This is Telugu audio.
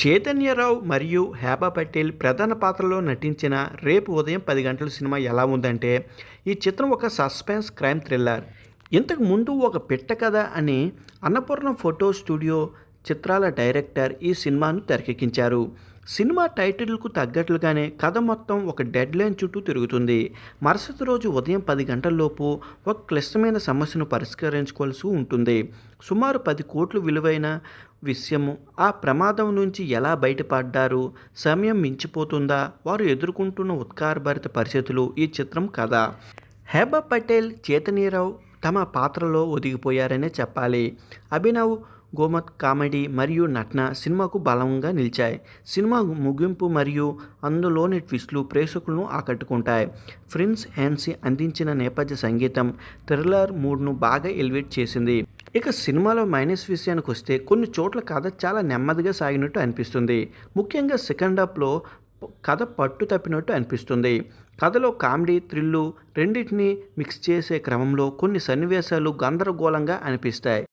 చైతన్యరావు మరియు హేబా పటేల్ ప్రధాన పాత్రలో నటించిన రేపు ఉదయం 10 గంటల సినిమా ఎలా ఉందంటే, ఈ చిత్రం ఒక సస్పెన్స్ క్రైమ్ థ్రిల్లర్. ఇంతకు ముందు ఒక పిట్ట కథ అని అన్నపూర్ణ ఫోటో స్టూడియో చిత్రాల డైరెక్టర్ ఈ సినిమాను తెరకెక్కించారు. సినిమా టైటిల్కు తగ్గట్లుగానే కథ మొత్తం ఒక డెడ్ లైన్ చుట్టూ తిరుగుతుంది. మరుసటి రోజు ఉదయం 10 గంటల్లోపు ఒక క్లిష్టమైన సమస్యను పరిష్కరించుకోవాల్సి ఉంటుంది. సుమారు 10 కోట్లు విలువైన విషయము. ఆ ప్రమాదం నుంచి ఎలా బయటపడ్డారు, సమయం మించిపోతుందా, వారు ఎదుర్కొంటున్న ఉత్కంఠభరిత పరిస్థితులు ఈ చిత్రం కథ. హేబా పటేల్, చైతన్యరావు తమ పాత్రలో ఒదిగిపోయారనే చెప్పాలి. అభినవ్ గోమత్ కామెడీ మరియు నటన సినిమాకు బలంగా నిలిచాయి. సినిమా ముగింపు మరియు అందులోని ట్విస్టులు ప్రేక్షకులను ఆకట్టుకుంటాయి. ప్రిన్స్ హెన్సీ అందించిన నేపథ్య సంగీతం థ్రిల్లర్ మూడ్ను బాగా ఎలివేట్ చేసింది. ఇక సినిమాలో మైనస్ విషయానికి వస్తే కొన్ని చోట్ల కథ చాలా నెమ్మదిగా సాగినట్టు అనిపిస్తుంది. ముఖ్యంగా సెకండ్ హాఫ్లో కథ పట్టు తప్పినట్టు అనిపిస్తుంది. కథలో కామెడీ, థ్రిల్లు రెండింటినీ మిక్స్ చేసే క్రమంలో కొన్ని సన్నివేశాలు గందరగోళంగా అనిపిస్తాయి.